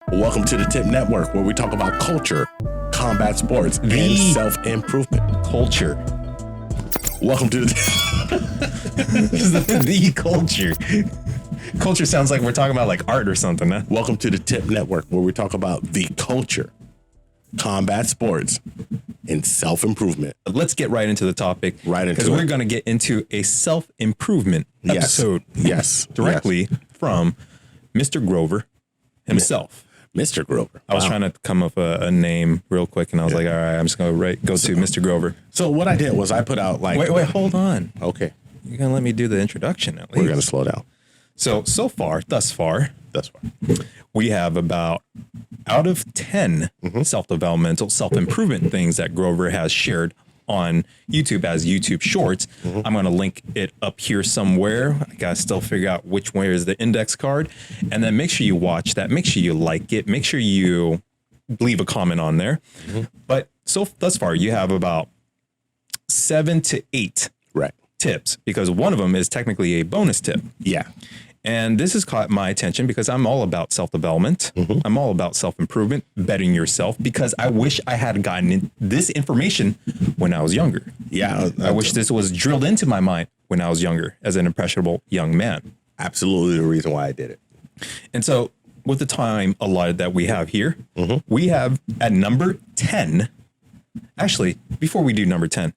Welcome to the TIP Network, where we talk about culture, combat sports, and self-improvement. Culture. Welcome to the culture. Culture sounds like we're talking about like art or something, huh? Welcome to the TIP Network, where we talk about the culture, combat sports, and self-improvement. Let's get right into the topic. Because we're going to get into a self-improvement episode. Yes. Directly from Mr. Grover himself. Mr. Grover. I was trying to come up a name real quick, and I was like, all right, I'm just going to go to Mr. Grover. So what I did was I put out like... Wait, hold on. Okay. You're going to let me do the introduction at least. We're going to slow down. Thus far, we have about out of 10 self-developmental, self-improvement things that Grover has shared on YouTube as YouTube Shorts. I'm going to link it up here somewhere. I got to still figure out which way is the index card. And then make sure you watch that. Make sure you like it. Make sure you leave a comment on there. But thus far, you have about 7 to 8 tips, because one of them is technically a bonus tip. Yeah. And this has caught my attention because I'm all about self-development. I'm all about self-improvement, bettering yourself, because I wish I had gotten this information when I was younger. Yeah. I wish this was drilled into my mind when I was younger as an impressionable young man. Absolutely the reason why I did it. And so with the time allotted that we have here, we have at number 10. Actually, before we do number 10,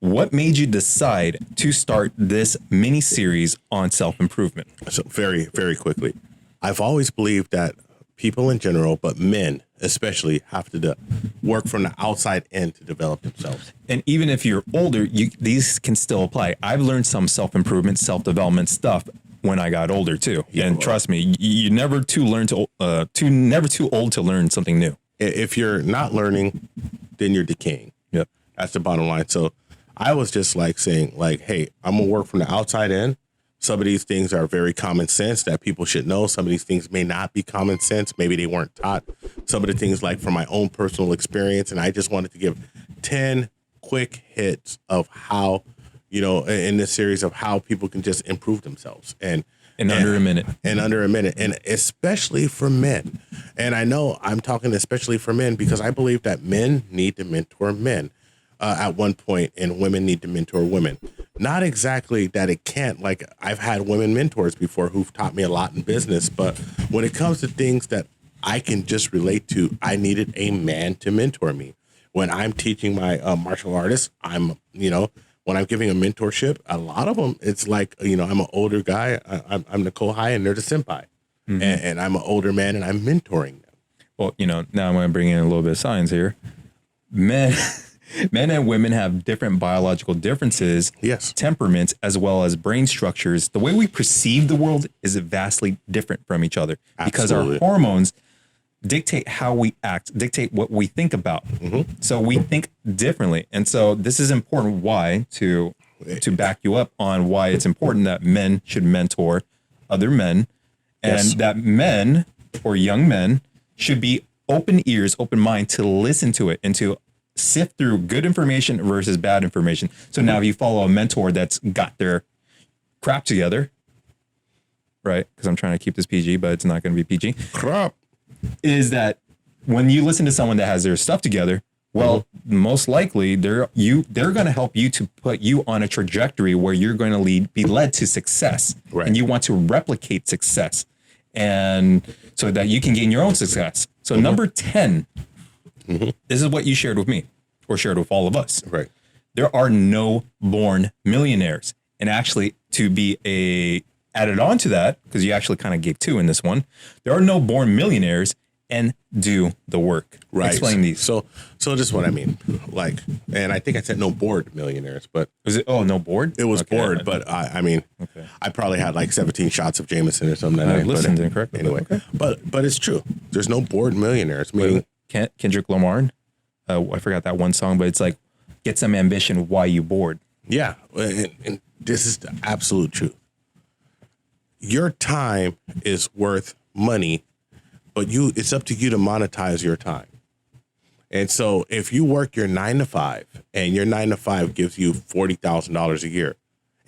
what made you decide to start this mini series on self-improvement? So very, very quickly, I've always believed that people in general, but men especially, have to work from the outside in to develop themselves. And even if you're older, these can still apply. I've learned some self-improvement, self-development stuff when I got older too. Yeah, and trust me, you're never too old to learn something new. If you're not learning, then you're decaying. Yep. That's the bottom line. So I was just like saying like, hey, I'm going to work from the outside in. Some of these things are very common sense that people should know. Some of these things may not be common sense. Maybe they weren't taught. Some of the things like from my own personal experience. And I just wanted to give 10 quick hits of how, in this series of how people can just improve themselves. And under a minute. And especially for men. And I know I'm talking especially for men because I believe that men need to mentor men at one point, and women need to mentor women. Not exactly that it can't, like I've had women mentors before who've taught me a lot in business, but when it comes to things that I can just relate to, I needed a man to mentor me. When I'm teaching my martial artists, when I'm giving a mentorship, a lot of them, it's like, I'm an older guy. I'm the kohai and they're the senpai. And I'm an older man and I'm mentoring them. Well, now I'm going to bring in a little bit of science here. Men and women have different biological differences, temperaments, as well as brain structures. The way we perceive the world is vastly different from each other. Absolutely. Because our hormones dictate how we act, dictate what we think about. So we think differently. And so this is important to back you up on why it's important that men should mentor other men, and that men or young men should be open ears, open mind to listen to it and to sift through good information versus bad information. So now if you follow a mentor that's got their crap together, right? Because I'm trying to keep this PG, but it's not going to be PG. Crap. Is that when you listen to someone that has their stuff together, well, most likely they're going to help you to put you on a trajectory where you're going to be led to success. Right. And you want to replicate success, and so that you can gain your own success. So number 10, this is what you shared with me, or shared with all of us. Right. There are no born millionaires. And actually, to be added on to that, because you actually kind of gave 2 in this one, there are no born millionaires, and do the work. Right. Explain these. So this is what I mean. Like, and I think I said no bored millionaires, but was it? Oh, no bored? It was bored, but I probably had like 17 shots of Jameson or something. I listened incorrectly. Anyway, but it's true. There's no bored millionaires. Meaning, Kendrick Lamar, I forgot that one song, but it's like, get some ambition. Why you bored? Yeah, and this is the absolute truth. Your time is worth money, but it's up to you to monetize your time. And so if you work your 9 to 5 and your 9 to 5 gives you $40,000 a year,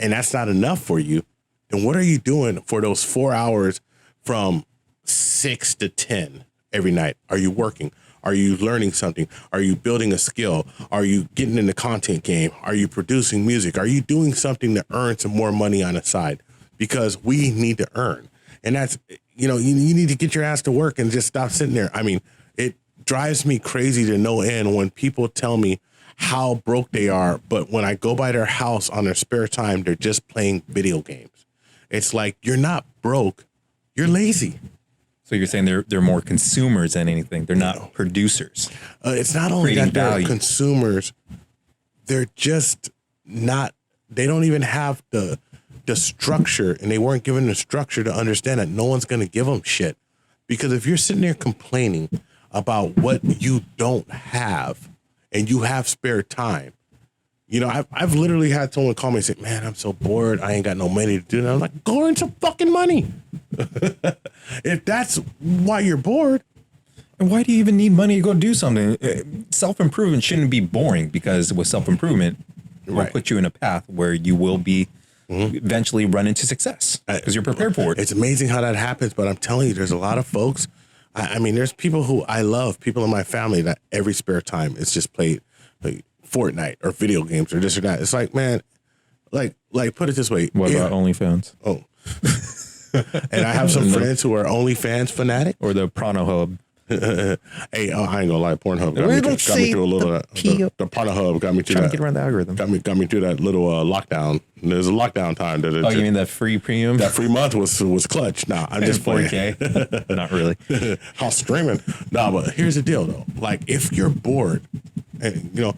and that's not enough for you, then what are you doing for those 4 hours from 6 to 10 every night? Are you working? Are you learning something? Are you building a skill? Are you getting in the content game? Are you producing music? Are you doing something to earn some more money on the side? Because we need to earn. And that's, you need to get your ass to work and just stop sitting there. I mean, it drives me crazy to no end when people tell me how broke they are, but when I go by their house on their spare time, they're just playing video games. It's like, you're not broke, you're lazy. So you're saying they're more consumers than anything. They're not producers. It's not only that they're value. consumers, they're just not, they don't even have the structure, and they weren't given the structure to understand that no one's going to give them shit. Because if you're sitting there complaining about what you don't have and you have spare time, I've literally had someone call me and say, man, I'm so bored. I ain't got no money to do that. I'm like, go earn some fucking money. If that's why you're bored. And why do you even need money to go do something? Self-improvement shouldn't be boring, because with self-improvement, it will put you in a path where you will be eventually run into success because you're prepared for it. It's amazing how that happens. But I'm telling you, there's a lot of folks. I mean, there's people who I love, people in my family that every spare time is just played like Fortnite or video games or this or that. It's like, man, like put it this way. What about OnlyFans? Oh, and I have some friends who are OnlyFans fanatic. Or the Pornhub. Hey, I ain't gonna lie, Pornhub got me through a little. The Pornhub got me through trying that. to get around the algorithm. Got me through that little lockdown. There's a lockdown time. You mean that free premium? That free month was clutch. Nah, I'm just playing. 4K. Not really. How streaming? Nah, but here's the deal though. Like, if you're bored, and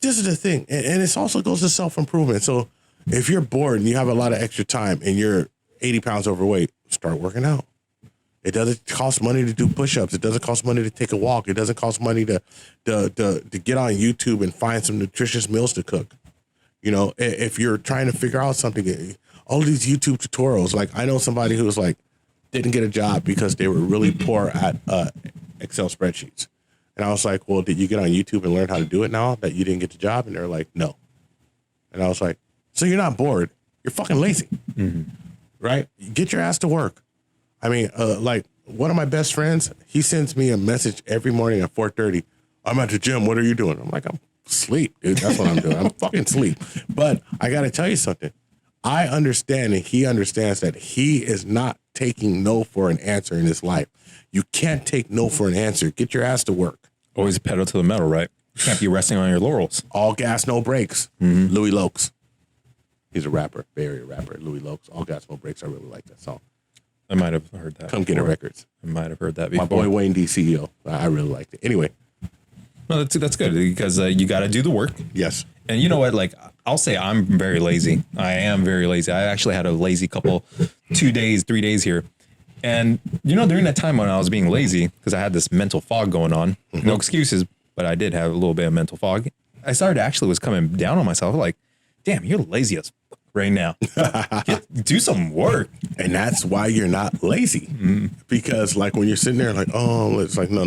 this is the thing, and it also goes to self-improvement. So if you're bored and you have a lot of extra time and you're 80 pounds overweight, start working out. It doesn't cost money to do push-ups. It doesn't cost money to take a walk. It doesn't cost money to get on YouTube and find some nutritious meals to cook. If you're trying to figure out something, all of these YouTube tutorials, like I know somebody who was like, didn't get a job because they were really poor at Excel spreadsheets. And I was like, well, did you get on YouTube and learn how to do it now that you didn't get the job? And they're like, no. And I was like, so you're not bored. You're fucking lazy, right? Get your ass to work. I mean, like one of my best friends, he sends me a message every morning at 4:30. I'm at the gym. What are you doing? I'm like, I'm asleep, dude. That's what I'm doing. I'm fucking asleep. But I got to tell you something. I understand, and he understands that he is not taking no for an answer in his life. You can't take no for an answer. Get your ass to work. Always pedal to the metal, right? You can't be resting on your laurels. All gas, no brakes. Louis Lokes. He's a rapper, Bay Area rapper. Louis Lokes. All gas, no brakes. I really like that song. I might have heard that. Come get it records. I might have heard that before. My boy Wayne D, CEO. I really liked it. Anyway. No, that's good because you got to do the work. Yes. And you know what? Like, I'll say I'm very lazy. I am very lazy. I actually had a lazy couple, 2 days, 3 days here. And, during that time when I was being lazy, because I had this mental fog going on, no excuses, but I did have a little bit of mental fog. I started actually was coming down on myself. Like, damn, you're lazy as fuck right now. Do some work. And that's why you're not lazy. Because like when you're sitting there like, oh, it's like, no.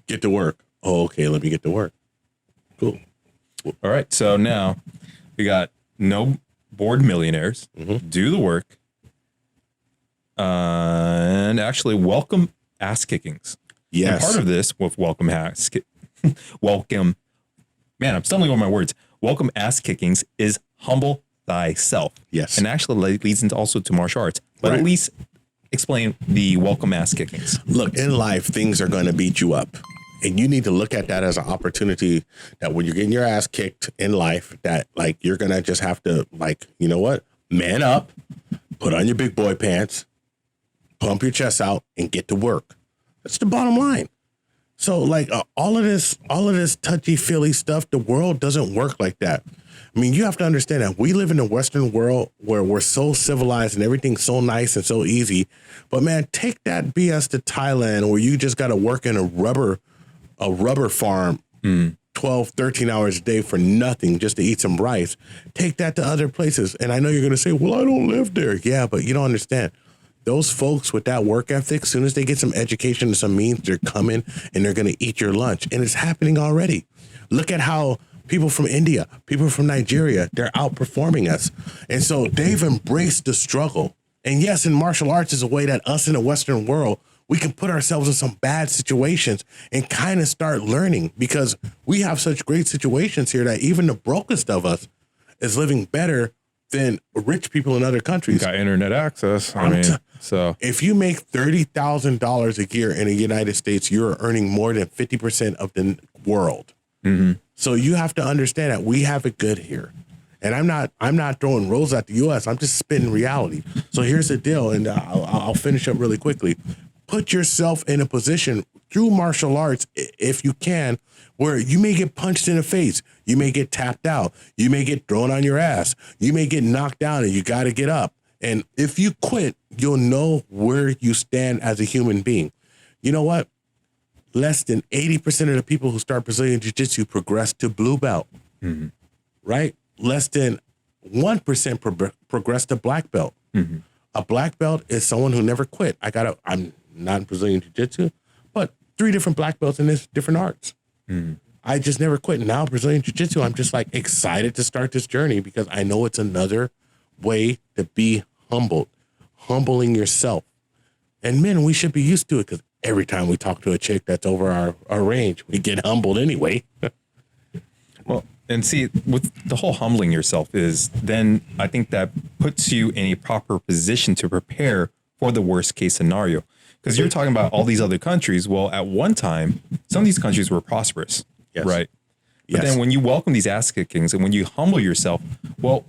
Get to work. Oh, okay, let me get to work. Cool. All right. So now we got No Bored Millionaires. Do the work. And actually welcome ass kickings. Yes. And part of this with welcome man, I'm stumbling over my words. Welcome ass kickings is humble thyself. Yes. And actually leads into also to martial arts. But at least explain the welcome ass kickings. Look, in life, things are going to beat you up. And you need to look at that as an opportunity that when you're getting your ass kicked in life, that like you're going to just have to like, you know what? Man up, put on your big boy pants, pump your chest out and get to work. That's the bottom line. So like all of this touchy feely stuff, the world doesn't work like that. I mean, you have to understand that we live in a Western world where we're so civilized and everything's so nice and so easy. But man, take that BS to Thailand where you just got to work in a rubber farm 12, 13 hours a day for nothing just to eat some rice. Take that to other places. And I know you're going to say, well, I don't live there. Yeah, but you don't understand. Those folks with that work ethic, as soon as they get some education and some means, they're coming and they're going to eat your lunch. And it's happening already. Look at how people from India, people from Nigeria, they're outperforming us. And so they've embraced the struggle. And yes, in martial arts is a way that us in the Western world, we can put ourselves in some bad situations and kind of start learning, because we have such great situations here that even the brokest of us is living better than rich people in other countries. Got internet access. I mean, so if you make $30,000 a year in the United States, you're earning more than 50% of the world. Mm-hmm. So you have to understand that we have it good here. And I'm not throwing rolls at the U.S. I'm just spitting reality. So here's the deal, and I'll finish up really quickly. Put yourself in a position through martial arts, if you can, where you may get punched in the face, you may get tapped out, you may get thrown on your ass, you may get knocked down, and you got to get up. And if you quit, you'll know where you stand as a human being. You know what? Less than 80% of the people who start Brazilian Jiu-Jitsu progress to blue belt, right? Less than 1% progress to black belt. Mm-hmm. A black belt is someone who never quit. I'm not in Brazilian Jiu-Jitsu, but 3 different black belts in this different arts. Mm-hmm. I just never quit. Now Brazilian Jiu-Jitsu, I'm just like excited to start this journey because I know it's another way to be humbled, humbling yourself. And men, we should be used to it, because every time we talk to a chick that's over our range, we get humbled anyway. Well, and see, with the whole humbling yourself is then I think that puts you in a proper position to prepare for the worst case scenario. Because you're talking about all these other countries. Well, at one time, some of these countries were prosperous, right? But then when you welcome these ass kickings and when you humble yourself, well,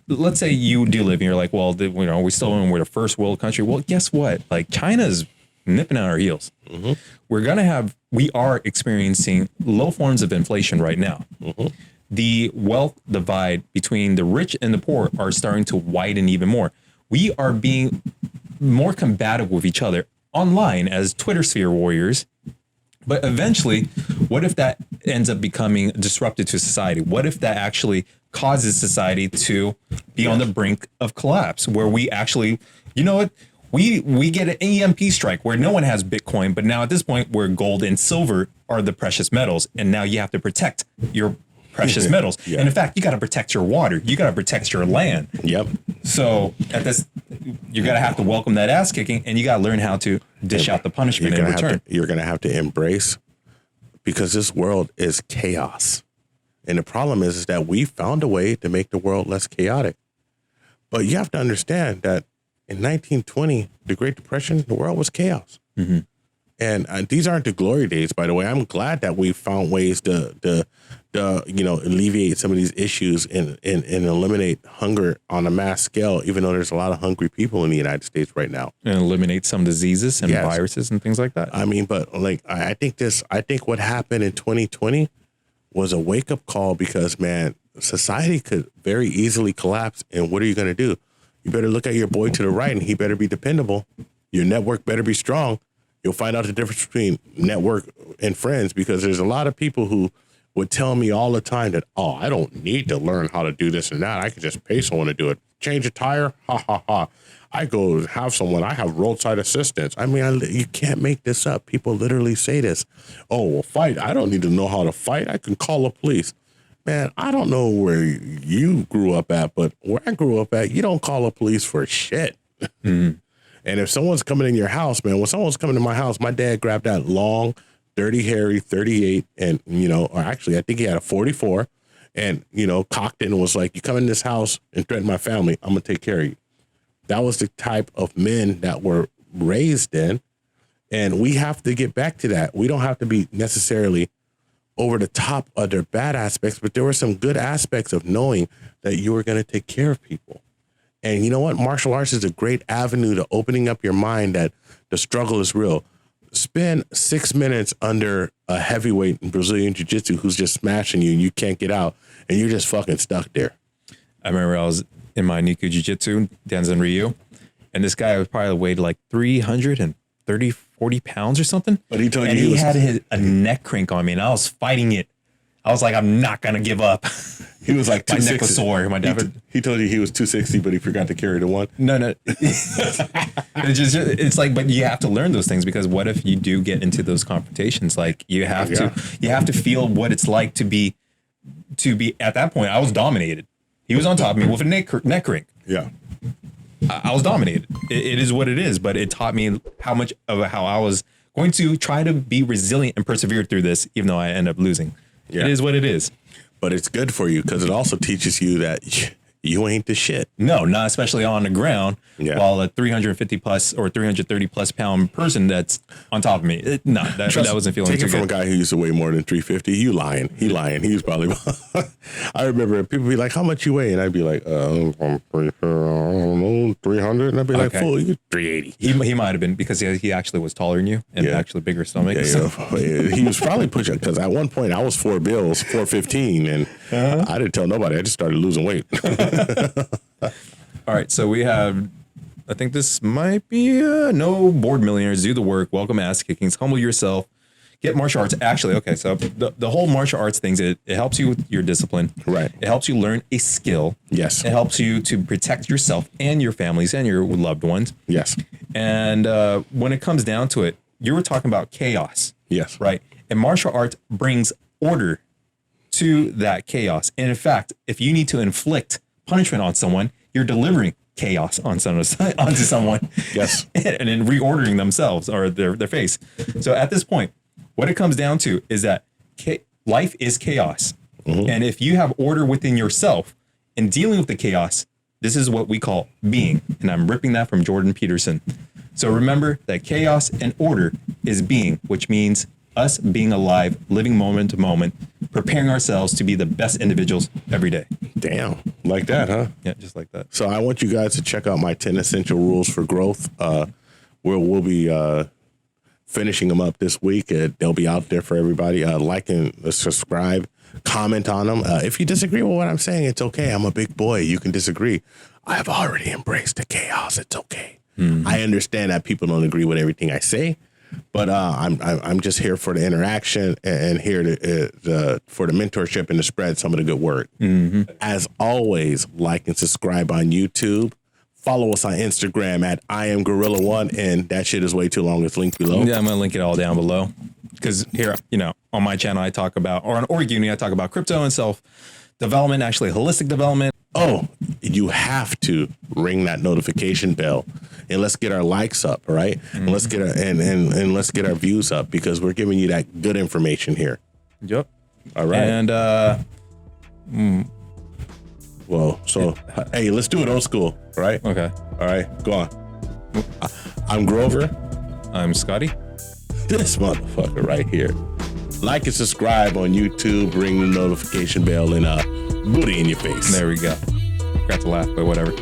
let's say you do live and you're like, well, we still we're the first world country. Well, guess what? Like, China's nipping at our heels. Mm-hmm. We are experiencing low forms of inflation right now. Mm-hmm. The wealth divide between the rich and the poor are starting to widen even more. We are being more combative with each other online as Twitter sphere warriors. But eventually, what if that ends up becoming disruptive to society? What if that actually causes society to be on the brink of collapse, where we actually, you know what? We get an EMP strike where no one has Bitcoin, but now at this point where gold and silver are the precious metals, and now you have to protect your precious metals. Yeah. And in fact, you got to protect your water. You got to protect your land. Yep. So at this, you're going to have to welcome that ass kicking, and you got to learn how to dish out the punishment in return. You're going to have to embrace, because this world is chaos. And the problem is that we found a way to make the world less chaotic. But you have to understand that in 1920, the Great Depression, the world was chaos. Mm-hmm. And these aren't the glory days, by the way. I'm glad that we found ways to alleviate some of these issues and eliminate hunger on a mass scale, even though there's a lot of hungry people in the United States right now. And eliminate some diseases and viruses and things like that. I mean, but like, I think what happened in 2020 was a wake up call, because, man, society could very easily collapse. And what are you going to do? You better look at your boy to the right, and he better be dependable. Your network better be strong. You'll find out the difference between network and friends, because there's a lot of people who would tell me all the time that, oh, I don't need to learn how to do this and that. I could just pay someone to do it. Change a tire? Ha, ha, ha. I go have someone. I have roadside assistance. I mean, you can't make this up. People literally say this. Oh, well, fight. I don't need to know how to fight. I can call the police. Man, I don't know where you grew up at, but where I grew up at, you don't call the police for shit. Mm-hmm. And if someone's coming in your house, man, when someone's coming to my house, my dad grabbed that long, dirty Harry 38 and, or actually, I think he had a 44 and, cocked it and was like, you come in this house and threaten my family, I'm going to take care of you. That was the type of men that were raised in. And we have to get back to that. We don't have to be necessarily over the top of their bad aspects, but there were some good aspects of knowing that you were going to take care of people. And you know what? Martial arts is a great avenue to opening up your mind that the struggle is real. Spend 6 minutes under a heavyweight in Brazilian Jiu-Jitsu who's just smashing you and you can't get out and you're just fucking stuck there. I remember I was in my Niku Jiu-Jitsu, Danzen Ryu, and this guy was probably weighed like 330, 40 pounds or something. But he told you he had a neck crank on me and I was fighting it. I was like, I'm not going to give up. He was like, my neck was sore. My dad he told you he was 260, but he forgot to carry the one. No. It's like, but you have to learn those things, because what if you do get into those confrontations? Like you have to feel what it's like to be at that point. I was dominated. He was on top of me with a neck ring. Yeah. I was dominated. It is what it is, but it taught me how I was going to try to be resilient and persevere through this, even though I end up losing. Yeah. It is what it is. But it's good for you because it also teaches you that you ain't the shit. No, not especially on the ground. Yeah. While a 350 plus or 330 plus pound person that's on top of me. That wasn't feeling too good. Take it from a guy who used to weigh more than 350. You lying. He lying. He was probably. I remember people be like, how much you weigh? And I'd be like, I'm pretty sure, I don't know, 300. And I'd be like, fool, you're 380. He might have been because he actually was taller than you and actually bigger stomach. Yeah, so. He was probably pushing because at one point I was 415 and I didn't tell nobody. I just started losing weight. All right, so we have, I think this might be No Bored Millionaires. Do the work, welcome ass kickings, humble yourself, get martial arts. Actually, okay, so the whole martial arts things, it helps you with your discipline. Right. It helps you learn a skill. Yes. It helps you to protect yourself and your families and your loved ones. Yes. And when it comes down to it, you were talking about chaos. Yes. Right. And martial arts brings order to that chaos. And in fact, if you need to inflict punishment on someone, you're delivering chaos onto someone. Yes. And then reordering themselves or their face. So at this point, what it comes down to is that life is chaos. Mm-hmm. And if you have order within yourself and dealing with the chaos, this is what we call being. And I'm ripping that from Jordan Peterson. So remember that chaos and order is being, which means us being alive, living moment to moment, preparing ourselves to be the best individuals every day. Damn. Like that, huh? Yeah, just like that. So I want you guys to check out my 10 essential rules for growth. We'll be finishing them up this week. They'll be out there for everybody. Like and subscribe, comment on them. If you disagree with what I'm saying, it's okay. I'm a big boy. You can disagree. I've already embraced the chaos. It's okay. Mm-hmm. I understand that people don't agree with everything I say. But I'm just here for the interaction and here for the mentorship and to spread some of the good word. Mm-hmm. As always, like and subscribe on YouTube. Follow us on Instagram at IamGorilla1, and that shit is way too long. It's linked below. Yeah, I'm gonna link it all down below because here, on my channel, I talk about, or on Org-Uni, I talk about crypto and self-development, actually holistic development. Oh, you have to ring that notification bell. And let's get our likes up, all right? Mm-hmm. And let's get our and let's get our views up because we're giving you that good information here. Yep. All right. And well, so hey, let's do it old school, right? Okay. All right, go on. I'm Grover. I'm Scotty. This motherfucker right here. Like and subscribe on YouTube. Ring the notification bell and booty in your face. There we go. Got to laugh, but whatever.